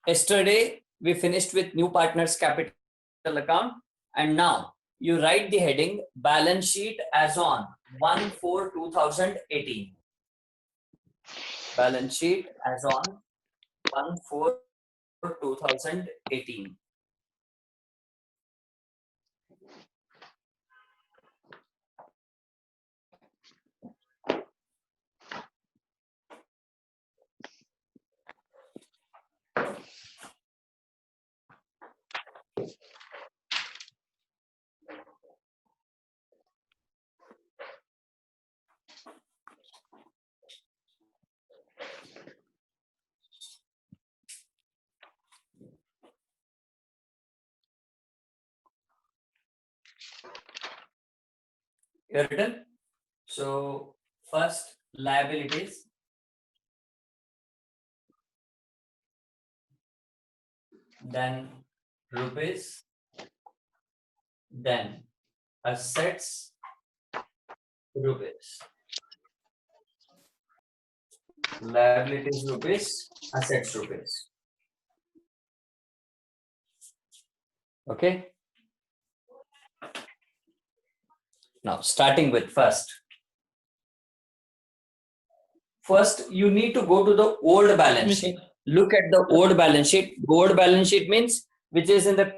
Yesterday, we finished with new partners capital account, and now you write the heading balance sheet as on 1/4/2018. Balance sheet as on 1/4/2018. You're written. So first liabilities, then rupees, then assets, rupees. Liabilities rupees, assets rupees. Okay. Now starting with first. First, you need to go to the old balance sheet. Look at the old balance sheet. Old balance sheet means which is in the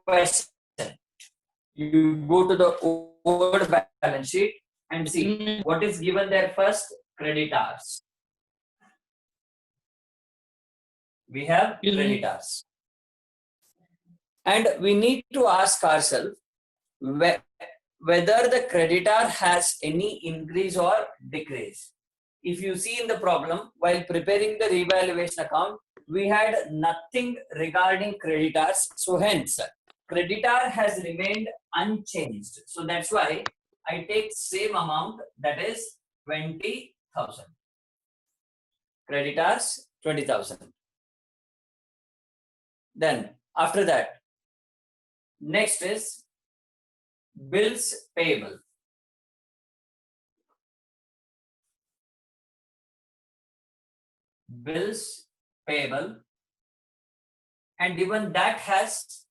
question. You go to the old balance sheet and see what is given there first. Creditors. We have creditors. And we need to ask ourselves whether the creditor has any increase or decrease. If you see in the problem, while preparing the revaluation account, we had nothing regarding creditors. So hence, creditor has remained unchanged. So that's why I take same amount, that is 20,000. Creditors 20,000. Then after that, next is bills payable. Bills payable, and even that has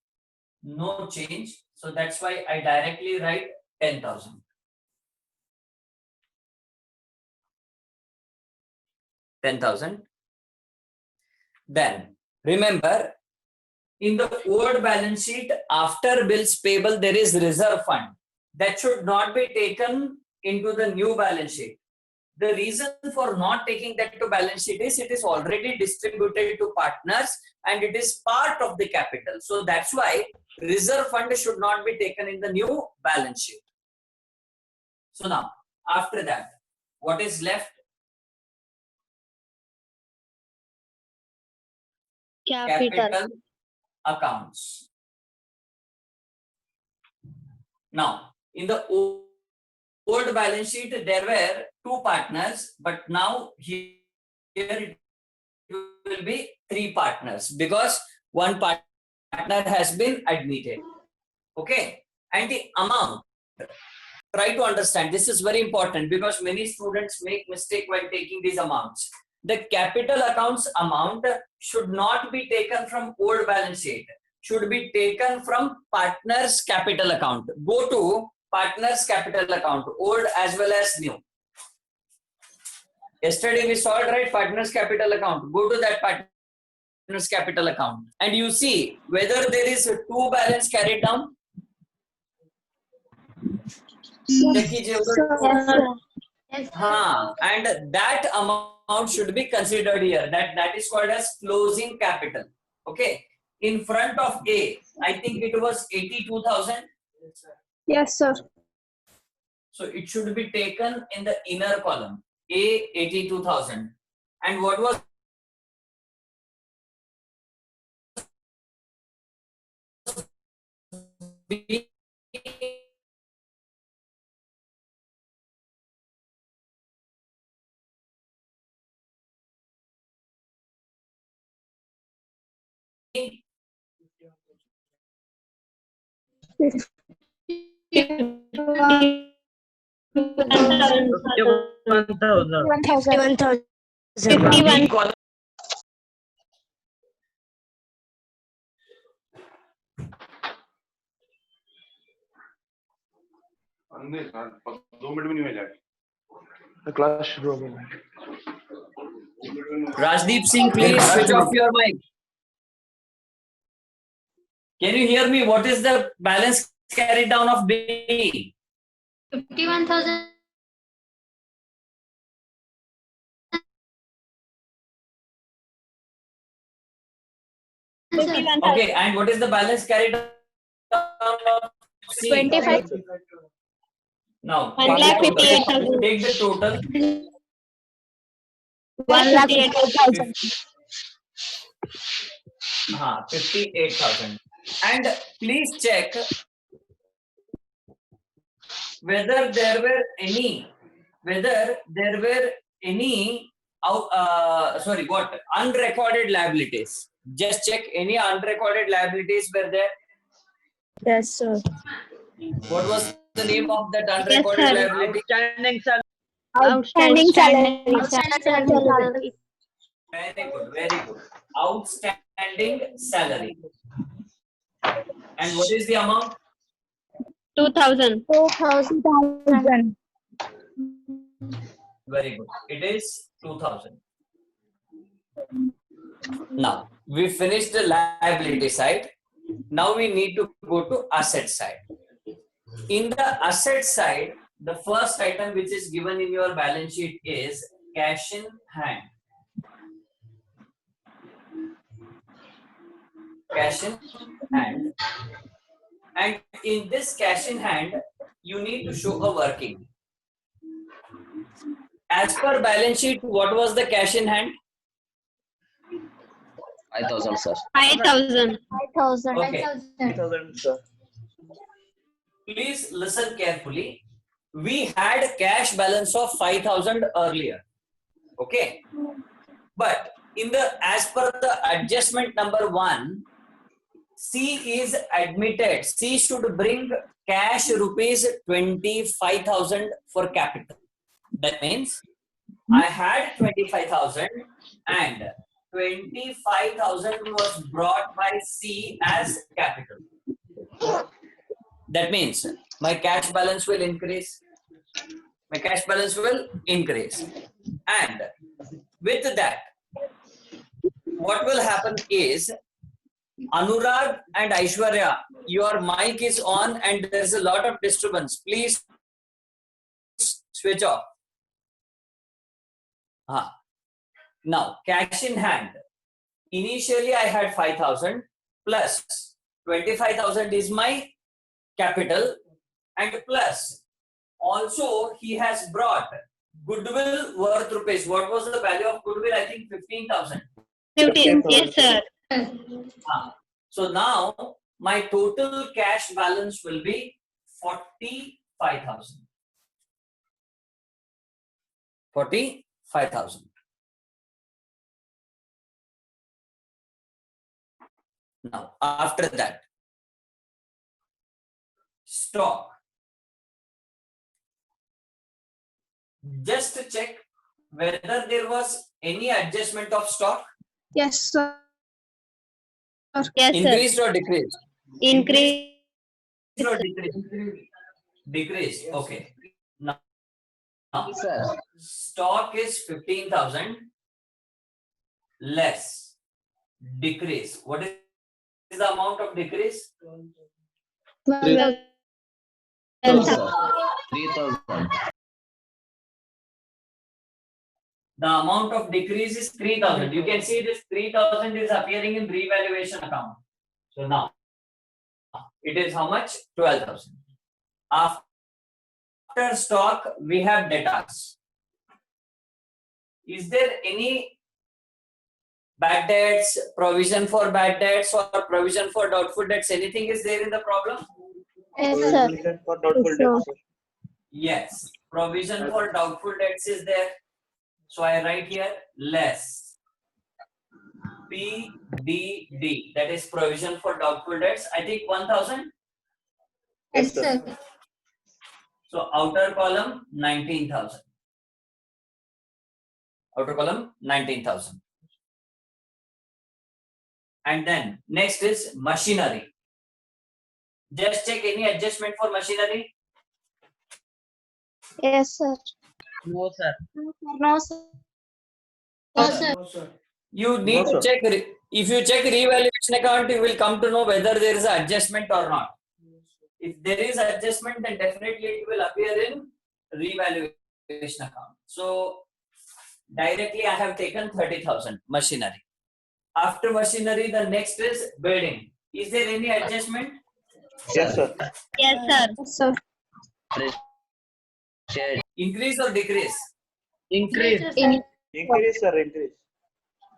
no change, so that's why I directly write 10,000. 10,000. Then remember, in the old balance sheet, after bills payable, there is reserve fund that should not be taken into the new balance sheet. The reason for not taking that to balance sheet is it is already distributed to partners and it is part of the capital. So that's why reserve fund should not be taken in the new balance sheet. So now, after that, what is left? Capital accounts. Now, in the old balance sheet, there were two partners, but now here it will be three partners because one partner has been admitted. Okay, and the amount, try to understand, this is very important because many students make mistake when taking these amounts. The capital accounts amount should not be taken from old balance sheet, should be taken from partners capital account. Go to partners capital account, old as well as new. Yesterday we saw it, right? Partners capital account. Go to that partners capital account and you see whether there is a two balance carried down. And that amount should be considered here. That is called as closing capital. Okay. In front of A, I think it was 82,000. Yes, sir. So it should be taken in the inner column. A 82,000. And what was B? दो minute में नहीं हो जाएगा class शुरू हो गई Rajdeep Singh, please switch off your mic. Can you hear me? What is the balance carried down of B? 51,000. Okay, and what is the balance carried down of C? 25. Now, 1,58,000. take the total. 1,58,000. 58,000. And please check whether there were any unrecorded liabilities. Just check any unrecorded liabilities were there. Yes, sir. What was the name of that unrecorded liability? Outstanding salary. Very good, very good. Outstanding salary. And what is the amount? 2,000. 2,000. Very good. It is 2,000. Now, we finished the liability side. Now we need to go to asset side. In the asset side, the first item which is given in your balance sheet is cash in hand. Cash in hand. And in this cash in hand, you need to show a working. As per balance sheet, what was the cash in hand? 5,000, sir. 5,000. 5,000. Okay. 5,000 sir Please listen carefully. We had cash balance of 5,000 earlier. Okay. But in the as per the adjustment number 1, C is admitted. C should bring cash rupees 25,000 for capital. That means I had 25,000 and 25,000 was brought by C as capital. That means my cash balance will increase. My cash balance will increase. And with that, what will happen is Anurag and Aishwarya, your mic is on and there's a lot of disturbance. Please switch off. Now, cash in hand. Initially, I had 5,000 plus 25,000 is my capital, and plus also he has brought goodwill worth rupees. What was the value of goodwill? I think 15,000. 15. Yes, sir. So now my total cash balance will be 45,000. 45,000. Now, after that, stock. Just to check whether there was any adjustment of stock. Yes, sir. Yes, sir. Increased or decreased? Increase. Or decreased? Decreased. Okay. Now, Sir. stock is 15,000 less. Decrease. What is the amount of decrease? 12,000. 3,000. The amount of decrease is 3,000. You can see this 3,000 is appearing in revaluation account. So now it is how much? 12,000. After stock, we have debtors. Is there any bad debts, provision for bad debts, or provision for doubtful debts? Anything is there in the problem? Yes, sir. for doubtful debts sir. Yes. Provision for doubtful debts is there. So I write here less PDD, that is provision for doubtful debts. I think 1,000. Yes, sir. So outer column 19,000. Outer column 19,000. And then next is machinery. Just check any adjustment for machinery. Yes, sir. No, sir. No, sir. No, sir. You need No, to sir. check. If you check revaluation account, you will come to know whether there is an adjustment or not. If there is adjustment, then definitely it will appear in revaluation account. So directly I have taken 30,000 machinery. After machinery, the next is building. Is there any adjustment? Yes, sir. Yes, sir. Yes, sir. Share. Increase or decrease? Increase. Increase, sir. Increase.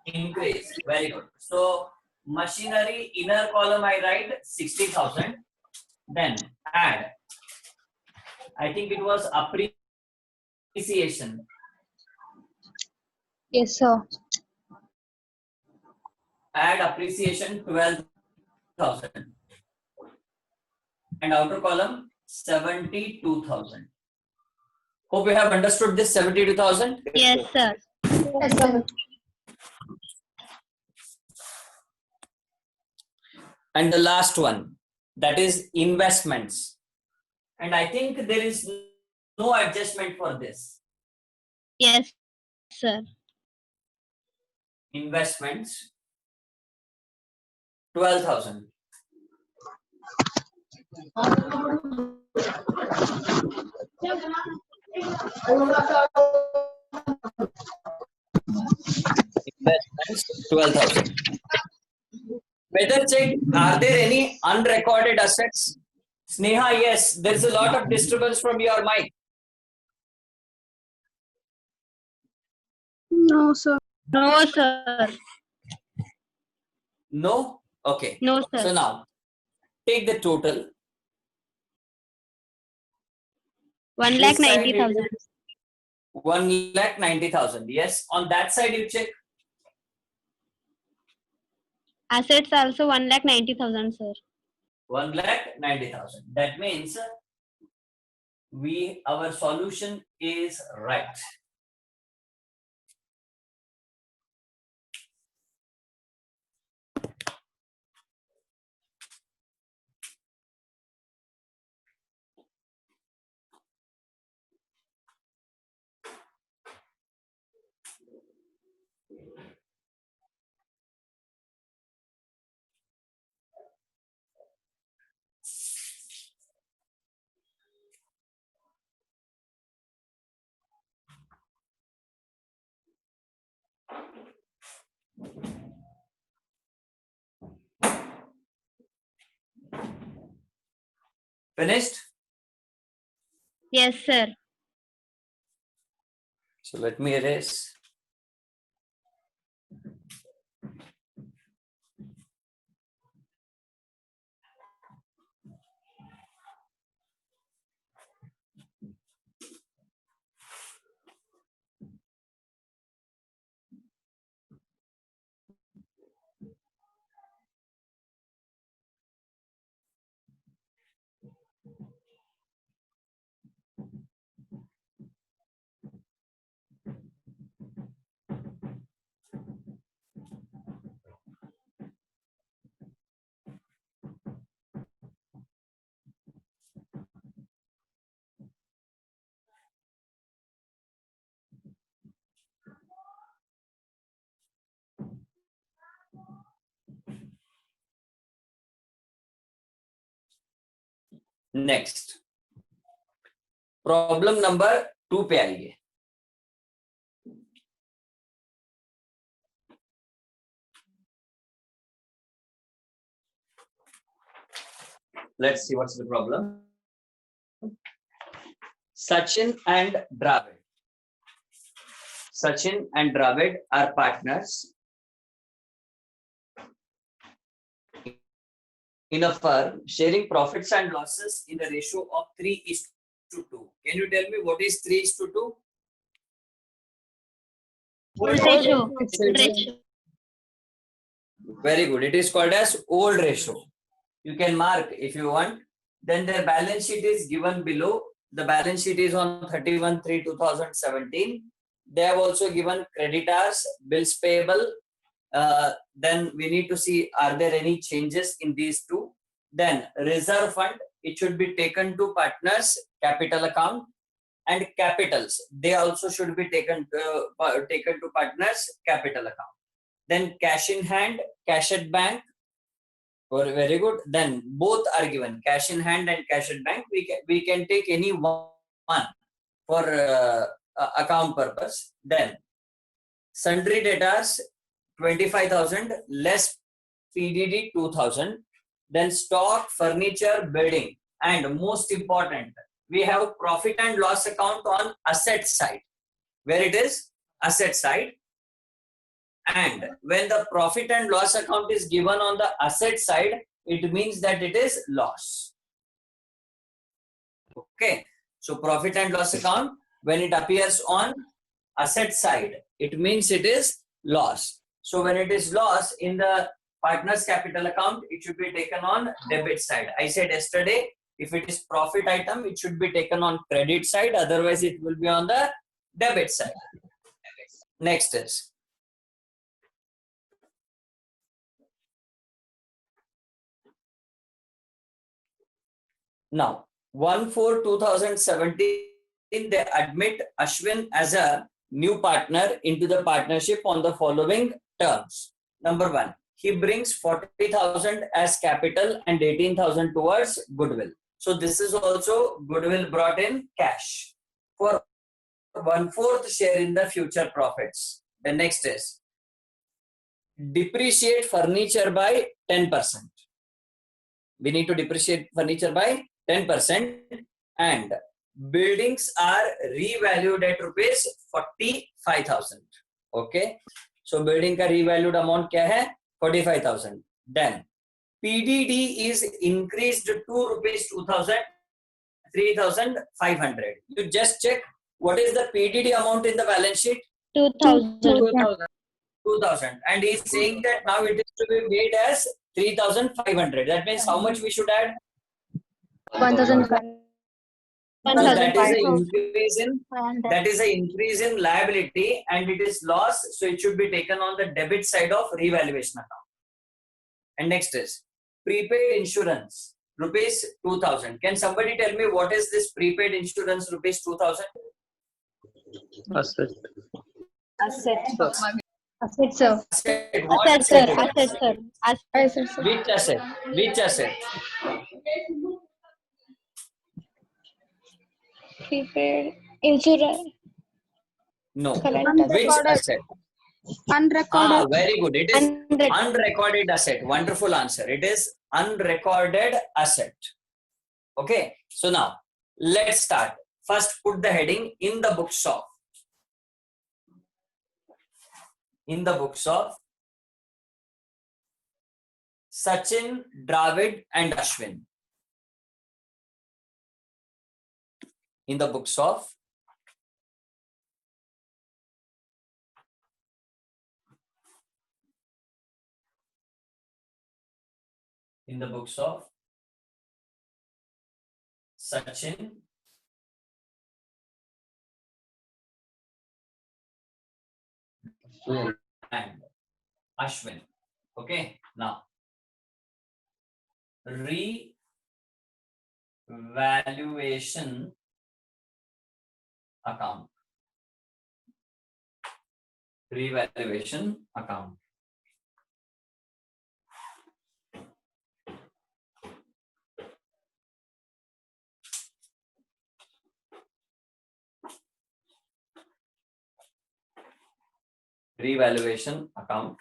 Increase. Very good. So machinery inner column I write 60,000. Then add. I think it was appreciation. Yes, sir. Add appreciation 12,000. And outer column 72,000. Hope you have understood this 72,000. Yes, sir. Yes, sir. And the last one, that is investments. And I think there is no adjustment for this. Yes, sir. Investments 12,000. Investments 12,000. Better check, are there any unrecorded assets? Sneha, yes, there is a lot of disturbance from your mic. No, sir. No, sir. No? Okay. No, So sir. now, take the total. 1,90,000. 1,90,000. Yes. On that side, you check. Assets also 1,90,000, sir. 1,90,000. That means our solution is right. Finished? Yes, sir. So let me erase. Next. Problem number 2 पे आइए. Let's see what's the problem. Sachin and Dravid. Sachin and Dravid are partners in a firm sharing profits and losses in a ratio of 3:2. Can you tell me what is 3:2? Ratio. Very good. It is called as old ratio. You can mark if you want. Then their balance sheet is given below. The balance sheet is on 31/3/2017. They have also given creditors, bills payable. Then we need to see, are there any changes in these two? Then reserve fund, it should be taken to partners capital account. and capitals, they also should be taken to partners capital account. Then cash in hand, cash at bank. Very good. Then both are given, cash in hand and cash at bank. We can take any one for account purpose. Then sundry debtors 25,000 less PDD 2,000. Then stock, furniture, building, and most important, we have profit and loss account on asset side, where it is asset side. And when the profit and loss account is given on the asset side, it means that it is loss. Okay. So profit and loss account, when it appears on asset side, it means it is loss. So when it is loss in the partner's capital account, it should be taken on debit side. I said yesterday, if it is profit item, it should be taken on credit side. Otherwise, it will be on the debit side. Next is now 1/4/2017. They admit Ashwin as a new partner into the partnership on the following terms. Number one, he brings 40,000 as capital and 18,000 towards goodwill. So this is also goodwill brought in cash for 1/4 share in the future profits. The next is depreciate furniture by 10%. We need to depreciate furniture by 10%, and buildings are revalued at rupees 45,000. Okay, so building ka revalued amount kya hai? 45,000. Then PDD is increased to rupees 2,000, 3,500. You just check what is the PDD amount in the balance sheet. 2,000. 2,000. 2,000, and he is saying that now it is to be made as 3,500. That means how much we should add? 1,500. So that is an increase in liability, and it is loss, so it should be taken on the debit side of revaluation account. And next is prepaid insurance, rupees 2,000. Can somebody tell me what is this prepaid insurance, rupees 2,000? Asset. Asset. Sir. Asset, sir. Asset. What Asset, sir. asset? Asset, sir. Asset, sir. Which asset? Which asset? Prepaid insurance. No. Current Which asset? Unrecorded. Very good. It is Unrecorded. unrecorded asset. Wonderful answer. It is unrecorded asset. Okay. So now let's start. First, put the heading in the books of. In the books of Sachin, Dravid, and Ashwin. In the books of Sachin, and Ashwin. Okay. Now revaluation account. Revaluation account. Revaluation account.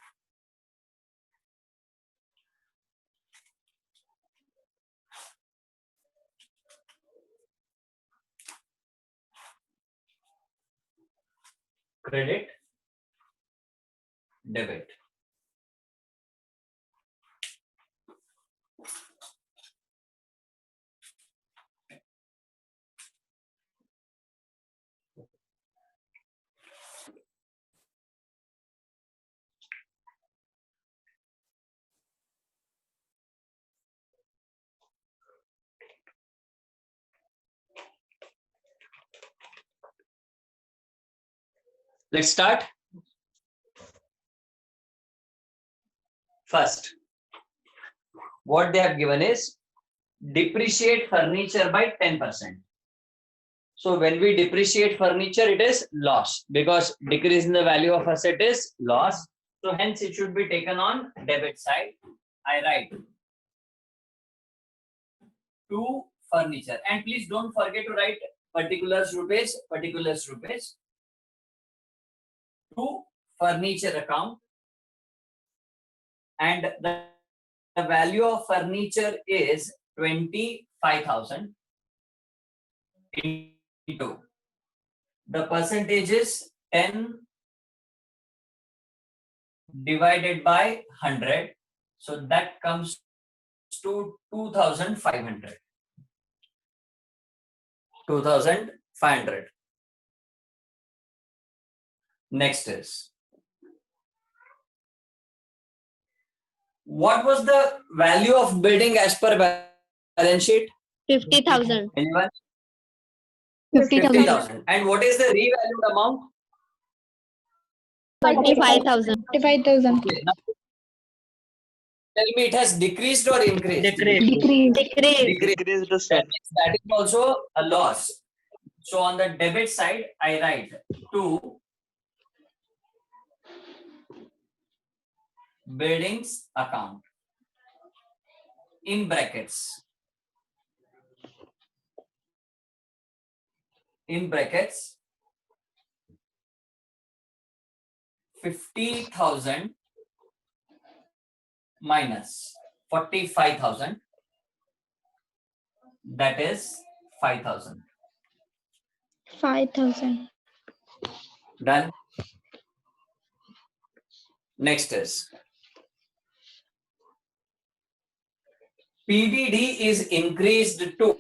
Credit, debit. Let's start. First, what they have given is depreciate furniture by 10%. So when we depreciate furniture, it is loss because decrease in the value of asset is loss. So hence it should be taken on debit side. I write to furniture, and please don't forget to write particulars rupees to furniture account, and the value of furniture is 25,000 into the percentage is 10 divided by 100, so that comes to 2,500. 2,500. Next is, what was the value of building as per balance sheet? 50,000. Anyone? 50,000. 50,000. And what is the revalued amount? 25,000. 45,000. Okay, now tell me, it has decreased or increased? Decrease. Decrease. Decrease. Decreased, sir. That means that is also a loss. So on the debit side, I write to buildings account in brackets. In brackets, 50,000 minus 45,000, that is 5,000. 5,000. Done. Next is PDD is increased to.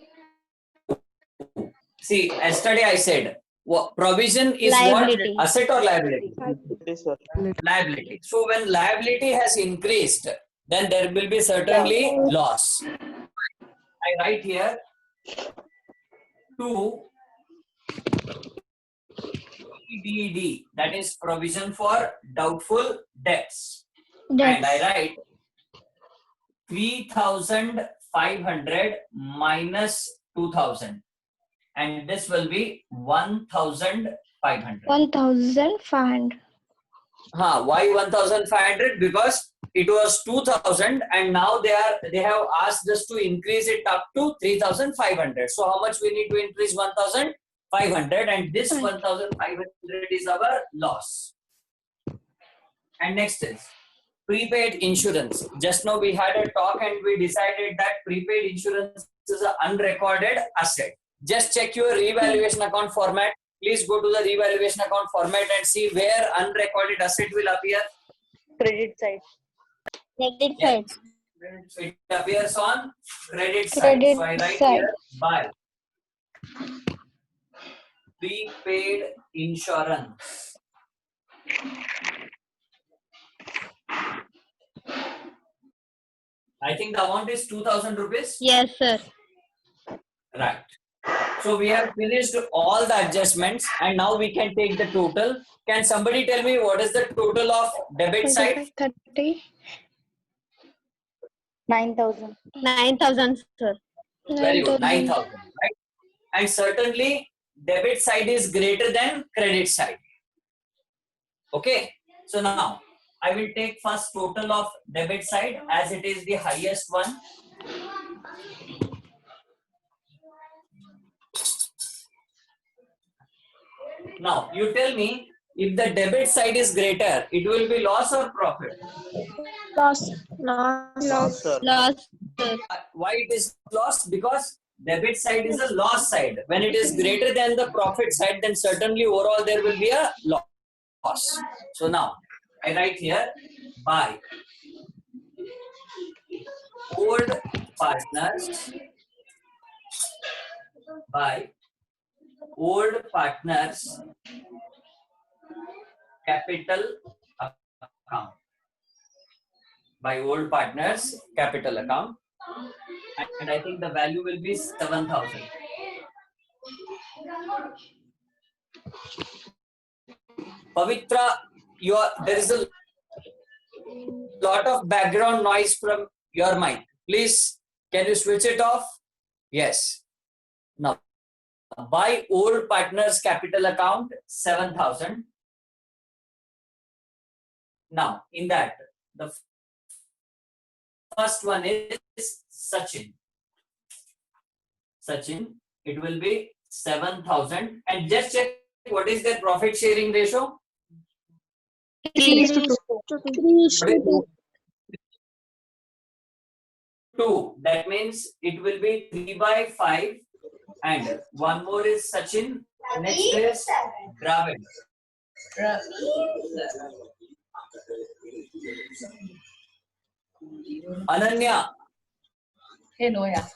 See, yesterday I said provision is Liability. what? Asset or liability? Yes, sir. Liability. So when liability has increased, then there will be certainly loss. I write here to PDD, that is provision for doubtful debts. And I write 3,500 minus 2,000. And this will be 1,500. 1,500. Why 1,500? Because it was 2,000 and now they have asked us to increase it up to 3,500. So how much we need to increase? 1,500, and this 1,500 is our loss. And next is prepaid insurance. Just now we had a talk and we decided that prepaid insurance is an unrecorded asset. Just check your revaluation account format. Please go to the revaluation account format and see where unrecorded asset will appear. Credit side. Credit side. So it appears on credit side. Credit So I write side. here by prepaid insurance. I think the amount is 2,000 rupees. Yes, sir. Right. So we have finished all the adjustments and now we can take the total. Can somebody tell me what is the total of debit side? 30. 9,000. 9,000, sir. Very good, 9,000, right? And certainly debit side is greater than credit side. Okay. So now I will take first total of debit side as it is the highest one. Now you tell me, if the debit side is greater, it will be loss or profit? Loss. Loss, sir. Loss. Why it is loss? Because debit side is a loss side. When it is greater than the profit side, then certainly overall there will be a loss. So now I write here by old partners, capital account. By old partners capital account, and I think the value will be 7,000. Pavitra, there is a lot of background noise from your mic. Please, can you switch it off? Yes. Now, by old partners capital account 7,000. Now, in that, the first one is Sachin. Sachin, it will be 7,000. And just check what is their profit sharing ratio. 3:2. 3:2. 2. That means it will be 3/5. And one more is Sachin. Next is Dravid. Ananya, Hey, no, yeah.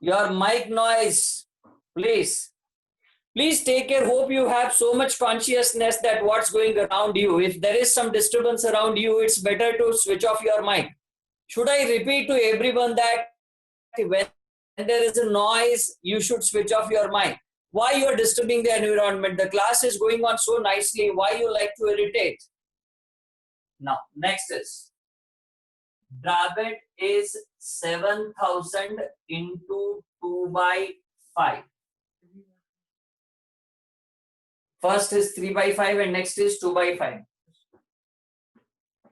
your mic noise, please. Please take care. Hope you have so much consciousness that what's going around you. If there is some disturbance around you, it's better to switch off your mic. Should I repeat to everyone that when there is a noise, you should switch off your mic? Why you are disturbing the environment? The class is going on so nicely. Why you like to irritate? Now, next is Dravid is 7,000 into 2/5. First is 3/5 and next is 2/5.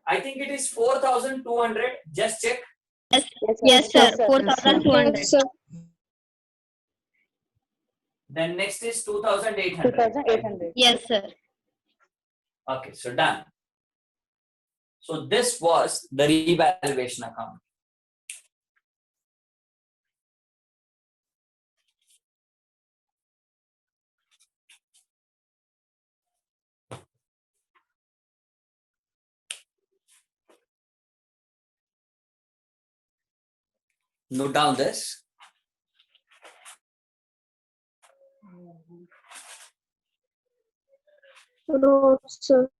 I think it is 4,200. Just check. Yes, sir. 4,200. Yes, sir. Then next is 2,800. 2,800. Yes, sir. Okay, so done. So this was the revaluation account. Note down this. No, sir.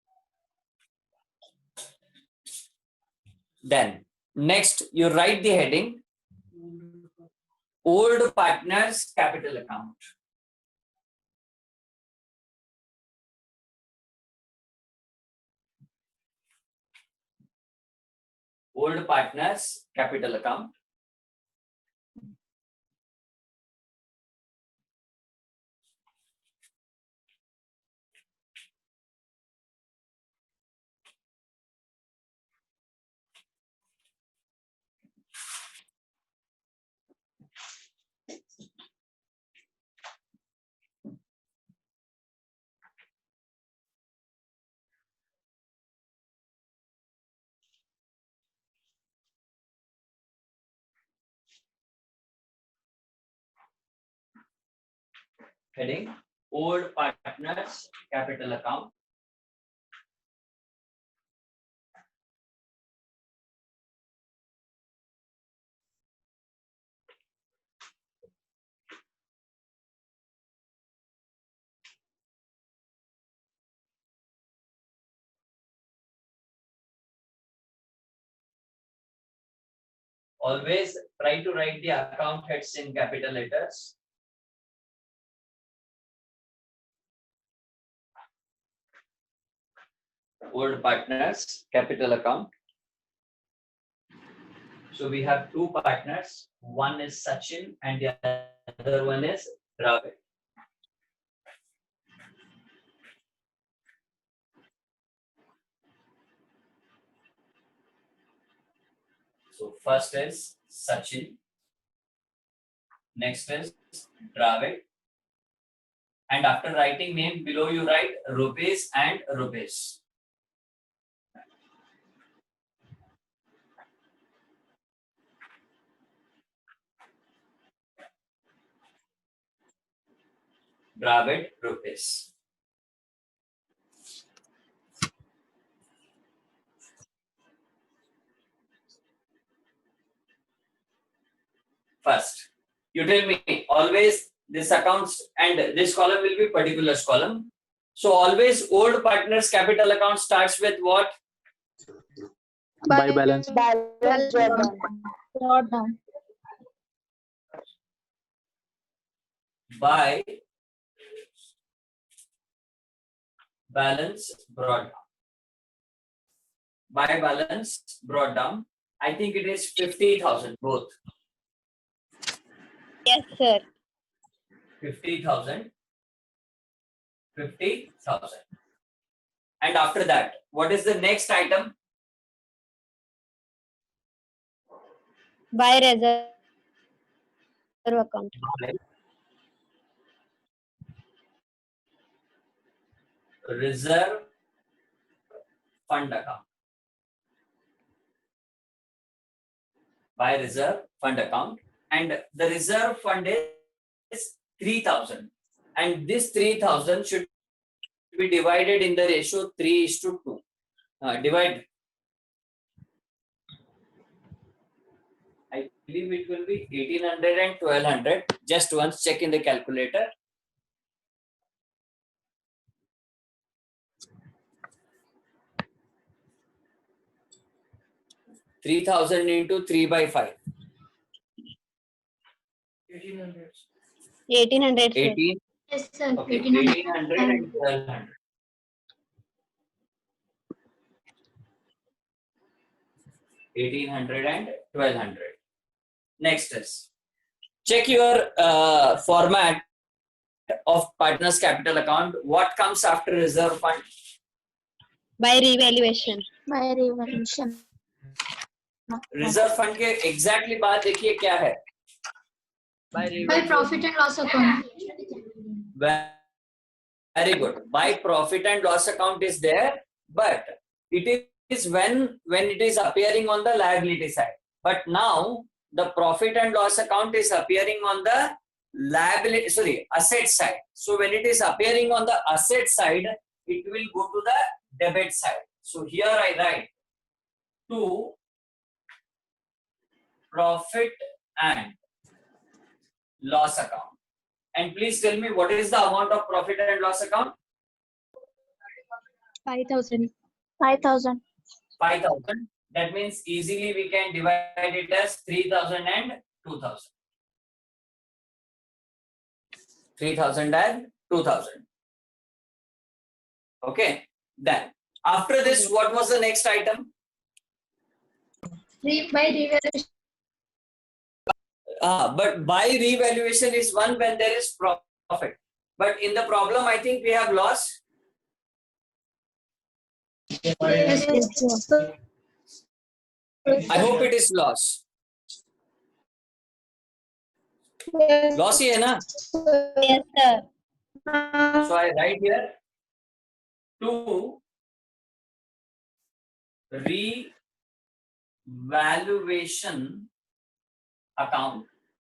Then next you write the heading old partners capital account. Old partners capital account. Heading old partners capital account. Always try to write the account heads in capital letters. Old partners capital account. So we have two partners. One is Sachin and the other one is Dravid. So first is Sachin. Next is Dravid. And after writing name below you write rupees and rupees. Dravid rupees. First, you tell me always this accounts and this column will be particulars column. So always old partners capital account starts with what? By balance. Balance drawdown. By balance brought down. By balance brought down. I think it is 50,000 both. Yes, sir. 50,000. 50,000. And after that, what is the next item? By reserve account. Reserve fund account. By reserve fund account, and the reserve fund is 3,000, and this 3,000 should be divided in the ratio 3:2. Divide. I believe it will be 1,800 and 1,200. Just once check in the calculator. $3,000 into 3 by 5. 1,800. 1800. Sir. 18. Yes, sir. Okay. 1800. 1,800 and 1,200. 1,800 and 1,200. Next is check your format of partners capital account. What comes after reserve fund? By revaluation. By revaluation. Reserve fund के exactly बात देखिए क्या है? By By profit and loss account. Very good. By profit and loss account is there, but it is when it is appearing on the liability side. But now the profit and loss account is appearing on the asset side. So when it is appearing on the asset side, it will go to the debit side. So here I write to profit and loss account. And please tell me what is the amount of profit and loss account? 5,000. 5,000. 5,000. That means easily we can divide it as 3,000 and 2,000. 3,000 and 2,000. Okay. Then after this, what was the next item? By revaluation. But by revaluation is one when there is profit. But in the problem, I think we have loss. Yes, yes. I hope it is loss. Yes, Loss ही है ना? Yes, sir. So I write here to revaluation account,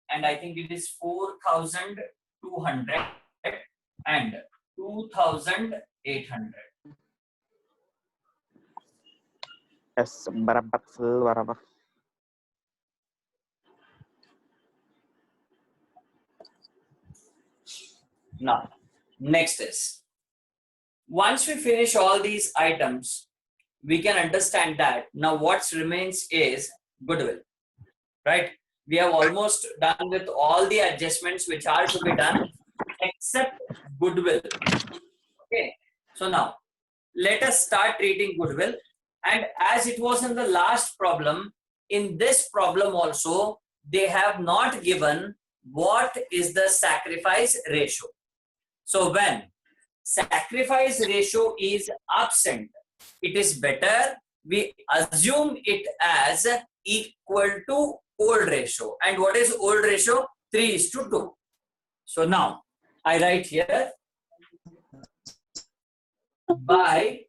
and I think it is 4,200 and 2,800. Yes, berapa berapa? Now, next is, once we finish all these items, we can understand that now what remains is goodwill, right? We have almost done with all the adjustments which are to be done except goodwill. Okay, so now let us start treating goodwill. And as it was in the last problem, in this problem also, they have not given what is the sacrifice ratio. So when sacrifice ratio is absent, it is better we assume it as equal to old ratio. And what is old ratio? 3:2. So now I write here by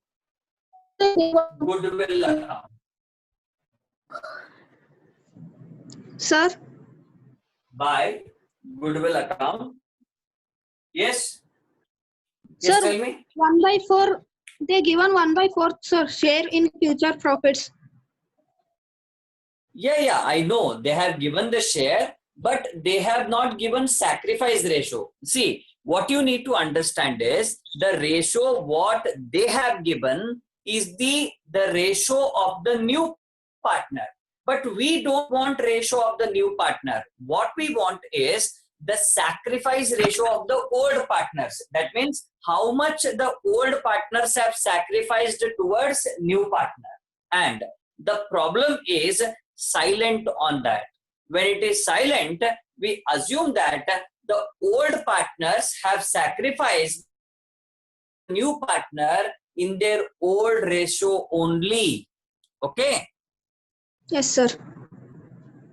goodwill account. Sir, By goodwill account. Yes. Yes, Sir. tell me. 1/4. They given 1/4, sir, share in future profits. Yeah, I know they have given the share, but they have not given sacrifice ratio. See, what you need to understand is the ratio what they have given is the ratio of the new partner. But we don't want ratio of the new partner. What we want is the sacrifice ratio of the old partners. That means how much the old partners have sacrificed towards new partner. And the problem is silent on that. When it is silent, we assume that the old partners have sacrificed new partner in their old ratio only. Okay, Yes, sir.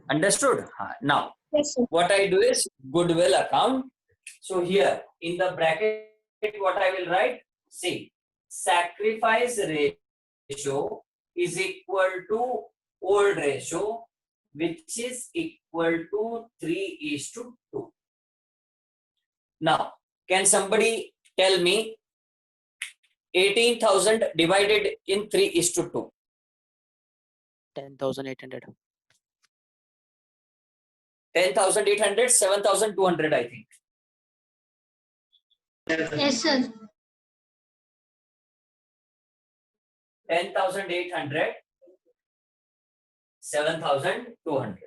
understood? Now, Yes, sir. what I do is goodwill account. So here in the bracket, what I will write, see, sacrifice ratio is equal to old ratio, which is equal to 3:2. Now, can somebody tell me 18,000 divided in 3:2? 10,800. 10,800, 7,200, I think. Yes, sir. 10,800, 7,200.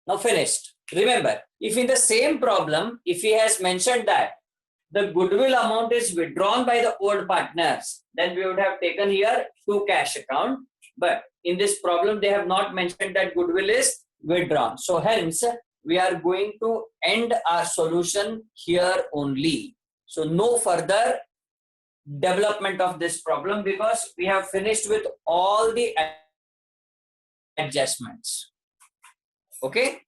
Now finished. Remember, if in the same problem, if he has mentioned that the goodwill amount is withdrawn by the old partners, then we would have taken here to cash account. But in this problem, they have not mentioned that goodwill is withdrawn. So hence, we are going to end our solution here only. So no further development of this problem because we have finished with all the adjustments. Okay.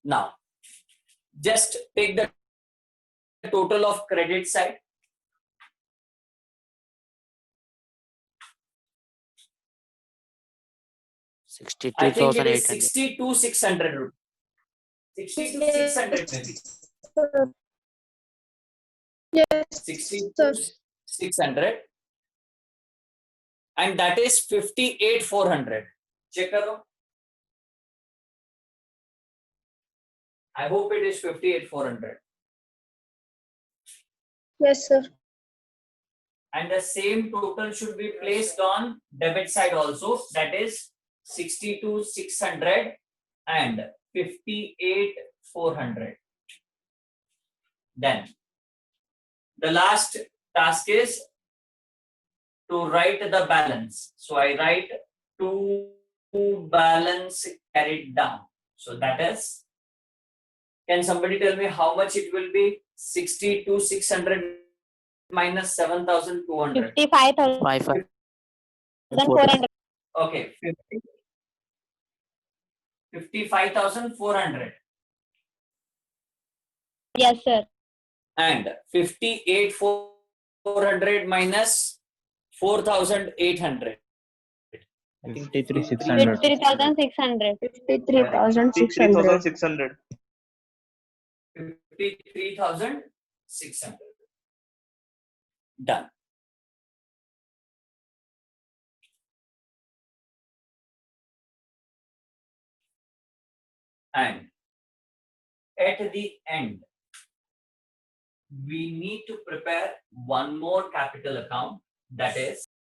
Now, just take the total of credit side. I think it is 62,600. 62,600 maybe. Yes, sir. 62,600. And that is 58,400. Check karo. I hope it is 58,400. Yes, sir. And the same total should be placed on debit side also. That is 62,600 and 58,400. Then the last task is to write the balance. So I write to balance carried down. So that is, can somebody tell me how much it will be? 62,600 minus 7,200. 55,400. Okay, 55,400 Yes, sir. and 58,400 minus 4,800. 53,600. 53,600. 53,600. 53,600. Done. And at the end, we need to prepare one more capital account, that is